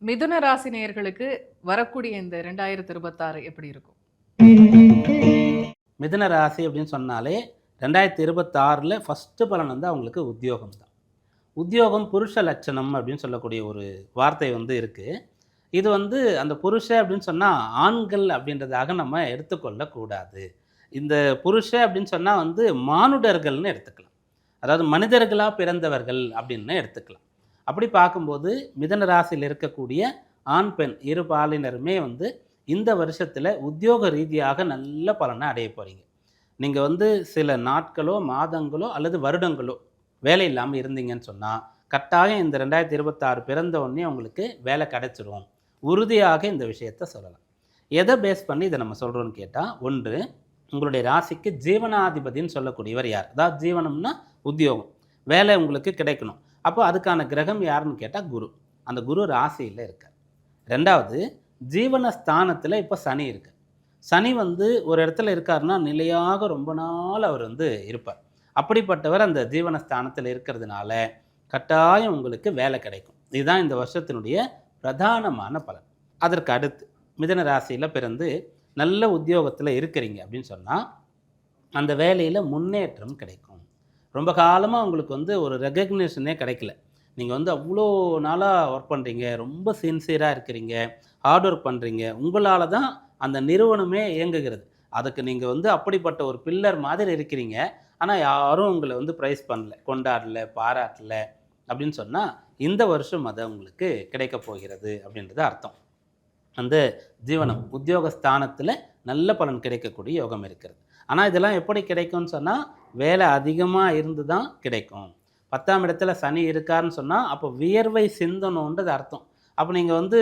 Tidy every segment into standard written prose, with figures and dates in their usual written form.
மிதுன ராசி நேயர்களுக்கு வரக்கூடிய இந்த 2026 எப்படி இருக்கும்? மிதுன ராசி அப்படின்னு சொன்னாலே 2026ல் ஃபஸ்ட்டு பலன் வந்து அவங்களுக்கு உத்தியோகம் தான். உத்தியோகம் புருஷ லட்சணம் அப்படின்னு சொல்லக்கூடிய ஒரு வார்த்தை வந்து இருக்குது. இது வந்து அந்த புருஷ அப்படின்னு சொன்னால் ஆண்கள் அப்படின்றதாக நம்ம எடுத்துக்கொள்ளக்கூடாது. இந்த புருஷ அப்படின்னு சொன்னால் வந்து மானுடர்கள்னு எடுத்துக்கலாம். அதாவது மனிதர்களாக பிறந்தவர்கள் அப்படின்னு எடுத்துக்கலாம். அப்படி பார்க்கும்போது மிதுன ராசியில் இருக்கக்கூடிய ஆண் பெண் இரு பாலினருமே வந்து இந்த வருஷத்தில் உத்தியோக ரீதியாக நல்ல பலனை அடைய போகிறீங்க. நீங்கள் வந்து சில நாட்களோ மாதங்களோ அல்லது வருடங்களோ வேலை இல்லாமல் இருந்தீங்கன்னு சொன்னால் கட்டாயம் இந்த 2026 பிறந்த உடனே உங்களுக்கு வேலை கிடைச்சிரும். உறுதியாக இந்த விஷயத்த சொல்லலாம். எதை பேஸ் பண்ணி இதை நம்ம சொல்கிறோன்னு கேட்டால், ஒன்று, உங்களுடைய ராசிக்கு ஜீவனாதிபதின்னு சொல்லக்கூடியவர் யார்? அதாவது ஜீவனம்னா உத்தியோகம், வேலை உங்களுக்கு கிடைக்கணும். அப்போ அதுக்கான கிரகம் யாருன்னு கேட்டால் குரு. அந்த குரு ராசியில் இருக்கார். ரெண்டாவது, ஜீவனஸ்தானத்தில் இப்போ சனி இருக்கு. சனி வந்து ஒரு இடத்துல இருக்காருன்னா நிலையாக ரொம்ப நாள் அவர் வந்து இருப்பார். அப்படிப்பட்டவர் அந்த ஜீவனஸ்தானத்தில் இருக்கிறதுனால கட்டாயம் உங்களுக்கு வேலை கிடைக்கும். இதுதான் இந்த வருஷத்தினுடைய பிரதானமான பலன். அதற்கு அடுத்து மிதுன ராசியில் பிறந்து நல்ல உத்தியோகத்தில் இருக்கிறீங்க அப்படின்னு சொன்னால் அந்த வேலையில் முன்னேற்றம் கிடைக்கும். ரொம்ப காலமாக உங்களுக்கு வந்து ஒரு ரெகக்னிஷனே கிடைக்கல. நீங்கள் வந்து அவ்வளோ நாளாக ஒர்க் பண்ணுறீங்க, ரொம்ப சின்சியராக இருக்கிறீங்க, ஹார்ட் ஒர்க் பண்ணுறீங்க. உங்களால் தான் அந்த நிறுவனமே இயங்குகிறது. அதுக்கு நீங்கள் வந்து அப்படிப்பட்ட ஒரு பில்லர் மாதிரி இருக்கிறீங்க. ஆனால் யாரும் உங்களை வந்து ப்ரைஸ் பண்ணல, கொண்டாடல, பாராட்டல அப்படின்னு சொன்னால் இந்த வருஷம் அது உங்களுக்கு கிடைக்க போகிறது அப்படின்றது அர்த்தம். அந்த ஜீவனம் உத்தியோகஸ்தானத்தில் நல்ல பலன் கிடைக்கக்கூடிய யோகம் இருக்கிறது. ஆனால் இதெல்லாம் எப்படி கிடைக்கும்னு சொன்னால் வேலை அதிகமாக இருந்து தான் கிடைக்கும். 10ஆம் இடத்துல சனி இருக்காருன்னு சொன்னால் அப்போ வியர்வை சிந்தணுன்றது அர்த்தம். அப்போ நீங்கள் வந்து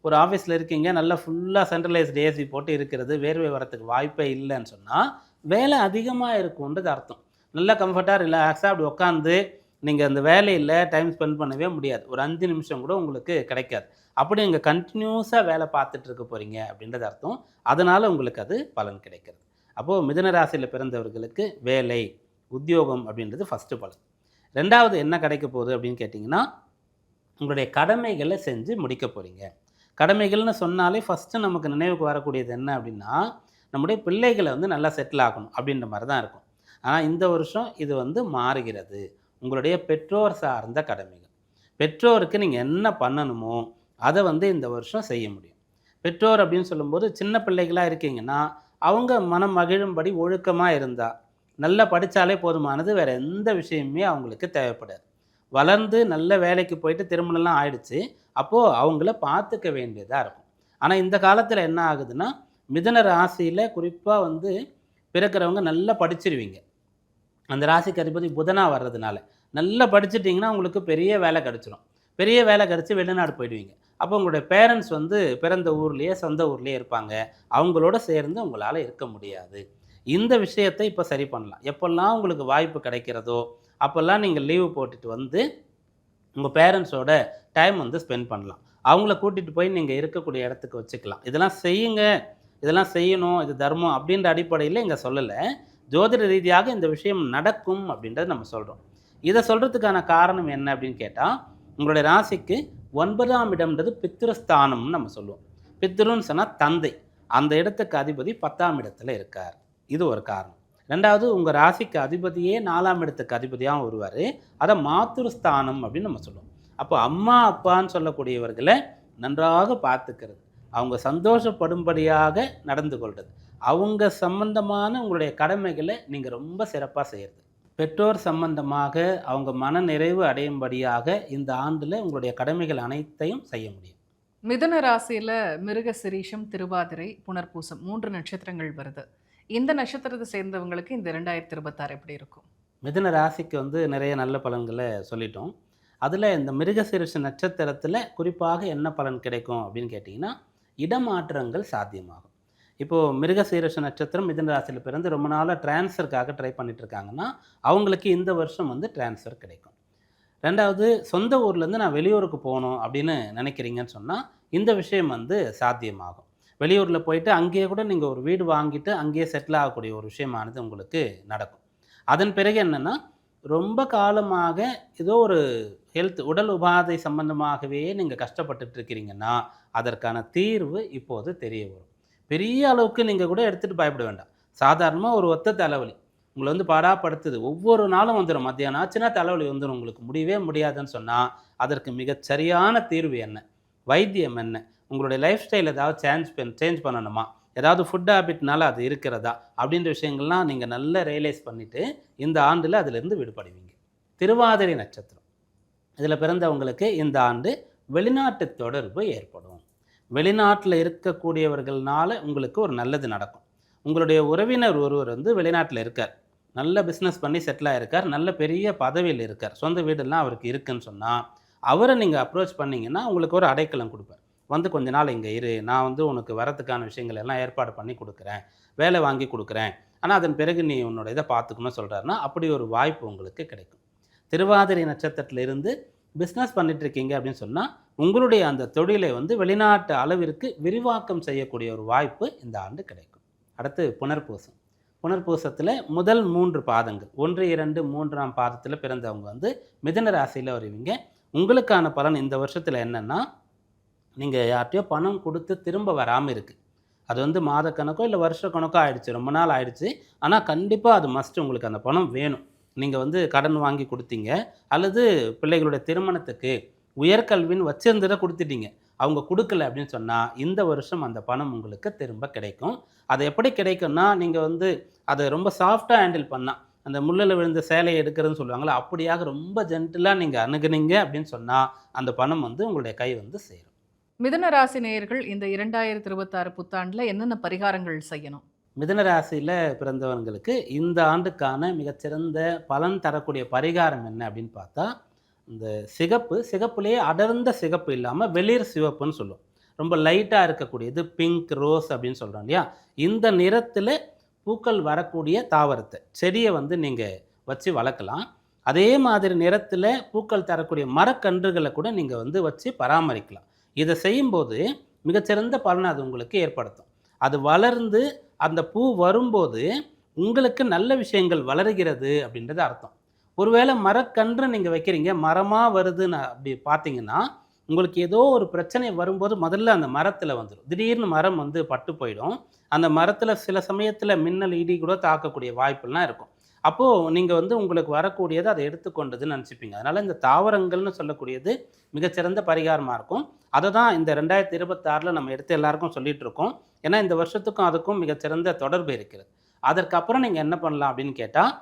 ஒரு ஆஃபீஸில் இருக்கீங்க, நல்லா ஃபுல்லாக சென்ட்ரலைஸ்டு ஏசி போட்டு இருக்கிறது, வேர்வை வரத்துக்கு வாய்ப்பே இல்லைன்னு சொன்னால் வேலை அதிகமாக இருக்கும்ன்றது அர்த்தம். நல்லா கம்ஃபர்ட்டாக ரிலாக்ஸாக அப்படி உட்காந்து நீங்கள் அந்த வேலையில் டைம் ஸ்பெண்ட் பண்ணவே முடியாது. ஒரு 5 நிமிஷம் கூட உங்களுக்கு கிடைக்காது. அப்படி நீங்கள் கண்டினியூஸாக வேலை பார்த்துட்டு இருக்க போகிறீங்க அப்படின்றது அர்த்தம். அதனால் உங்களுக்கு அது பலன் கிடைக்கிறது. அப்போது மிதுன ராசியில் பிறந்தவர்களுக்கு வேலை, உத்தியோகம் அப்படின்றது ஃபஸ்ட்டு பலன். ரெண்டாவது என்ன கிடைக்க போகுது அப்படின்னு கேட்டிங்கன்னா, உங்களுடைய கடமைகளை செஞ்சு முடிக்க போகிறீங்க. கடமைகள்னு சொன்னாலே ஃபஸ்ட்டு நமக்கு நினைவுக்கு வரக்கூடியது என்ன அப்படின்னா, நம்முடைய பிள்ளைகளை வந்து நல்லா செட்டில் ஆகணும் அப்படின்ற மாதிரி தான் இருக்கும். ஆனால் இந்த வருஷம் இது வந்து மாறுகிறது. உங்களுடைய பெற்றோர் சார்ந்த கடமைகள். பெற்றோருக்கு நீங்கள் என்ன பண்ணணுமோ அதை வந்து இந்த வருஷம் செய்ய முடியும். பெற்றோர் அப்படின்னு சொல்லும்போது சின்ன பிள்ளைகளாக இருக்கீங்கன்னா அவங்க மனம் மகிழும்படி ஒழுக்கமாக இருந்தால், நல்லா படித்தாலே போதுமானது, வேறு எந்த விஷயமுமே அவங்களுக்கு தேவைப்படாது. வளர்ந்து நல்ல வேலைக்கு போயிட்டு திருமணம்லாம் ஆயிடுச்சு, அப்போது அவங்கள பார்த்துக்க வேண்டியதாக இருக்கும். ஆனால் இந்த காலத்தில் என்ன ஆகுதுன்னா, மிதுன ராசியில் குறிப்பாக வந்து பிறக்கிறவங்க நல்லா படிச்சிருவீங்க. அந்த ராசிக்கு அதிபதி புதனாக வர்றதுனால நல்லா படிச்சிட்டிங்கன்னா உங்களுக்கு பெரிய வேலை கிடச்சிரும். பெரிய வேலை கிடச்சி வெளிநாடு போயிடுவீங்க. அப்போ உங்களுடைய பேரண்ட்ஸ் வந்து பிறந்த ஊர்லேயே சொந்த ஊர்லேயே இருப்பாங்க. அவங்களோட சேர்ந்து உங்களால் இருக்க முடியாது. இந்த விஷயத்தை இப்போ சரி பண்ணலாம். எப்போல்லாம் உங்களுக்கு வாய்ப்பு கிடைக்கிறதோ அப்போல்லாம் நீங்கள் லீவு போட்டுட்டு வந்து உங்கள் பேரண்ட்ஸோட டைம் வந்து ஸ்பெண்ட் பண்ணலாம். அவங்கள கூட்டிகிட்டு போய் நீங்கள் இருக்கக்கூடிய இடத்துக்கு வச்சுக்கலாம். இதெல்லாம் செய்யுங்க, இதெல்லாம் செய்யணும், இது தர்மம் அப்படின்ற அடிப்படையில் இங்கே சொல்லலை. ஜோதிட ரீதியாக இந்த விஷயம் நடக்கும் அப்படின்றத நம்ம சொல்கிறோம். இதை சொல்கிறதுக்கான காரணம் என்ன அப்படின்னு கேட்டால், உங்களுடைய ராசிக்கு 9ஆம் இடம்ன்றது பித்ருஸ்தானம்னு நம்ம சொல்லுவோம். பித்ருன்னு சொன்னால் தந்தை. அந்த இடத்துக்கு அதிபதி 10ஆம் இடத்துல இருக்கார். இது ஒரு காரணம். ரெண்டாவது, உங்கள் ராசிக்கு அதிபதியே 4ஆம் இடத்துக்கு அதிபதியாகவும் வருவார். அதை மாத்ருஸ்தானம் அப்படின்னு நம்ம சொல்லுவோம். அப்போ அம்மா அப்பான்னு சொல்லக்கூடியவர்களை நன்றாக பார்த்துக்கிறது, அவங்க சந்தோஷப்படும்படியாக நடந்து கொள்வது, அவங்க சம்பந்தமான உங்களுடைய கடமைகளை நீங்கள் ரொம்ப சிறப்பாக செய்கிறது, பெற்றோர் சம்பந்தமாக அவங்க மன நிறைவு அடையும்படியாக இந்த ஆண்டில் உங்களுடைய கடமைகள் அனைத்தையும் செய்ய முடியும். மிதுன ராசியில் மிருக சிரீஷம், திருவாதிரை, புனர்பூசம் 3 நட்சத்திரங்கள் வருது. இந்த நட்சத்திரத்தை சேர்ந்தவங்களுக்கு இந்த 2026 எப்படி இருக்கும்? மிதுன ராசிக்கு வந்து நிறைய நல்ல பலன்களை சொல்லிட்டோம். அதில் இந்த மிருகசீரிஷ நட்சத்திரத்தில் குறிப்பாக என்ன பலன் கிடைக்கும் அப்படின்னு கேட்டிங்கன்னா, இடமாற்றங்கள் சாத்தியமாகும். இப்போது மிருகசீரிஷ நட்சத்திரம் மிதுன ராசியில் பிறந்து ரொம்ப நாளாக டிரான்ஸ்ஃபருக்காக ட்ரை பண்ணிட்டு இருக்காங்கன்னா அவங்களுக்கு இந்த வருஷம் வந்து டிரான்ஸ்ஃபர் கிடைக்கும். ரெண்டாவது, சொந்த ஊர்லேருந்து நான் வெளியூருக்கு போகணும் அப்படின்னு நினைக்கிறீங்கன்னு சொன்னால் இந்த விஷயம் வந்து சாத்தியமாகும். வெளியூரில் போயிட்டு அங்கேயே கூட நீங்கள் ஒரு வீடு வாங்கிட்டு அங்கேயே செட்டில் ஆகக்கூடிய ஒரு விஷயமானது உங்களுக்கு நடக்கும். அதன் பிறகு என்னென்னா, ரொம்ப காலமாக ஏதோ ஒரு உடல் உபாதை சம்பந்தமாகவே நீங்கள் கஷ்டப்பட்டுட்டு இருக்கிறீங்கன்னா அதற்கான தீர்வு இப்போது தெரிய வரும். பெரிய அளவுக்கு நீங்கள் கூட எடுத்துகிட்டு பயப்பட வேண்டாம். சாதாரணமாக ஒரு ஒத்த தலைவலி உங்களை வந்து பாடாப்படுத்துது, ஒவ்வொரு நாளும் வந்துடும், மத்தியானம் ஆச்சுன்னா தலைவலி வந்துடும், உங்களுக்கு முடியவே முடியாதுன்னு சொன்னால் அதற்கு மிகச் சரியான தீர்வு என்ன, வைத்தியம் என்ன, உங்களுடைய லைஃப் ஸ்டைல் ஏதாவது சேஞ்ச் பண்ணணுமா, ஏதாவது ஃபுட் ஹேபிட்னால அது இருக்கிறதா அப்படின்ற விஷயங்கள்லாம் நீங்கள் நல்லா ரியலைஸ் பண்ணிவிட்டு இந்த ஆண்டில் அதிலிருந்து விடுபடுவீங்க. திருவாதிரை நட்சத்திரம் இதில் பிறந்தவங்களுக்கு இந்த ஆண்டு வெளிநாட்டு தொடர்பு ஏற்படும். வெளிநாட்டில் இருக்கக்கூடியவர்கள்னால உங்களுக்கு ஒரு நல்லது நடக்கும். உங்களுடைய உறவினர் ஒருவர் வந்து வெளிநாட்டில் இருக்கார், நல்ல பிஸ்னஸ் பண்ணி செட்டில் ஆகிருக்கார், நல்ல பெரிய பதவியில் இருக்கார், சொந்த வீடெல்லாம் அவருக்கு இருக்குன்னு சொன்னால் அவரை நீங்கள் அப்ரோச் பண்ணிங்கன்னா உங்களுக்கு ஒரு அடைக்கலம் கொடுப்பார். வந்து கொஞ்ச நாள் இங்கே இரு, நான் வந்து உனக்கு வரத்துக்கான விஷயங்கள் எல்லாம் ஏற்பாடு பண்ணி கொடுக்குறேன், வேலை வாங்கி கொடுக்குறேன், ஆனால் அதன் பிறகு நீ உன்னோட இதை பார்த்துக்கணும்னு சொல்கிறாருன்னா அப்படி ஒரு வாய்ப்பு உங்களுக்கு கிடைக்கும். திருவாதிரை நட்சத்திரத்தில் இருந்து பிஸ்னஸ் பண்ணிட்டு இருக்கீங்க அப்படின்னு சொன்னால் உங்களுடைய அந்த தொழிலை வந்து வெளிநாட்டு அளவிற்கு விரிவாக்கம் செய்யக்கூடிய ஒரு வாய்ப்பு இந்த ஆண்டு கிடைக்கும். அடுத்து புனர்பூசம். புனர்பூசத்தில் முதல் 3 பாதங்கள் 1, 2, 3ஆம் பாதத்தில் பிறந்தவங்க வந்து மிதுன ராசியில் வருவீங்க. உங்களுக்கான பலன் இந்த வருஷத்தில் என்னென்னா, நீங்கள் யார்கிட்டயோ பணம் கொடுத்து திரும்ப வராமல் இருக்குது, அது வந்து மாதக்கணக்கோ இல்லை வருஷ கணக்கோ ஆயிடுச்சு, ரொம்ப நாள் ஆயிடுச்சு, ஆனால் கண்டிப்பாக அது மஸ்ட், உங்களுக்கு அந்த பணம் வேணும். நீங்கள் வந்து கடன் வாங்கி கொடுத்தீங்க அல்லது பிள்ளைகளுடைய திருமணத்துக்கு உயர்கல்வின்னு வச்சிருந்ததை கொடுத்துட்டீங்க, அவங்க கொடுக்கல அப்படின்னு சொன்னால் இந்த வருஷம் அந்த பணம் உங்களுக்கு திரும்ப கிடைக்கும். அது எப்படி கிடைக்கும்னா, நீங்கள் வந்து அதை ரொம்ப சாஃப்டாக ஹேண்டில் பண்ணால், அந்த முள்ளில் விழுந்த சேலையை எடுக்கிறதுன்னு சொல்லுவாங்களா, அப்படியாக ரொம்ப ஜென்டிலாக நீங்கள் அணுகுனீங்க அப்படின்னு சொன்னால் அந்த பணம் வந்து உங்களுடைய கை வந்து சேரும். மிதுன ராசி நேயர்கள் இந்த 2026 புத்தாண்டில் என்னென்ன பரிகாரங்கள் செய்யணும்? மிதுன ராசியில் பிறந்தவங்களுக்கு இந்த ஆண்டுக்கான மிகச்சிறந்த பலன் தரக்கூடிய பரிகாரம் என்ன அப்படின்னு பார்த்தா, இந்த சிகப்புலேயே அடர்ந்த சிகப்பு இல்லாமல் வெளிர் சிவப்புன்னு சொல்லுவோம், ரொம்ப லைட்டாக இருக்கக்கூடியது பிங்க் ரோஸ் அப்படின்னு சொல்கிறோம் இல்லையா, இந்த நிறத்தில் பூக்கள் வரக்கூடிய தாவரத்தை செடியை வந்து நீங்கள் வச்சு வளர்க்கலாம். அதே மாதிரி நிறத்தில் பூக்கள் தரக்கூடிய மரக்கன்றுகளை கூட நீங்கள் வந்து வச்சு பராமரிக்கலாம். இதை செய்யும்போது மிகச்சிறந்த பலனை அது உங்களுக்கு ஏற்படுத்தும். அது வளர்ந்து அந்த பூ வரும்போது உங்களுக்கு நல்ல விஷயங்கள் வளர்கிறது அப்படின்றது அர்த்தம். ஒருவேளை மரக்கன்று நீங்கள் வைக்கிறீங்க, மரமாக வருதுன்னு அப்படி பார்த்தீங்கன்னா உங்களுக்கு ஏதோ ஒரு பிரச்சனை வரும்போது முதல்ல அந்த மரத்தில் வந்துடும், திடீர்னு மரம் வந்து பட்டு போயிடும். அந்த மரத்தில் சில சமயத்தில் மின்னல் இடி கூட தாக்கக்கூடிய வாய்ப்புலாம் இருக்கும். அப்போது நீங்கள் வந்து உங்களுக்கு வரக்கூடியது அதை எடுத்துக்கொண்டதுன்னு நினச்சிப்பீங்க. அதனால் இந்த தாவரங்கள்னு சொல்லக்கூடியது மிகச்சிறந்த பரிகாரமாக இருக்கும். அதை தான் இந்த 2026 நம்ம எடுத்து எல்லாருக்கும் சொல்லிகிட்டு இருக்கோம். ஏன்னா இந்த வருஷத்துக்கும் அதுக்கும் மிகச்சிறந்த தொடர்பு இருக்கிறது. அதற்கப்புறம் நீங்கள் என்ன பண்ணலாம் அப்படின்னு கேட்டால்,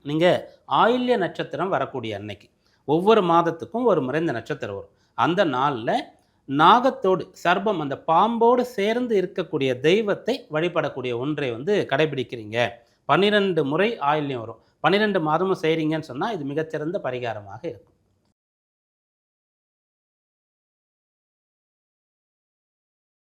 நீங்கள் ஆயில்ய நட்சத்திரம் வரக்கூடிய அன்னைக்கு ஒவ்வொரு மாதத்துக்கும் ஒரு முறை இந்த நட்சத்திரம் வரும். அந்த நாளில் நாகத்தோடு சர்ப்பம் அந்த பாம்போடு சேர்ந்து இருக்கக்கூடிய தெய்வத்தை வழிபடக்கூடிய ஒன்றை வந்து கடைபிடிக்கிறீங்க, 12 முறை ஆயில்யம் வரும், 12 மாதமும் செய்கிறீங்கன்னு சொன்னால் இது மிகச்சிறந்த பரிகாரமாக இருக்கும்.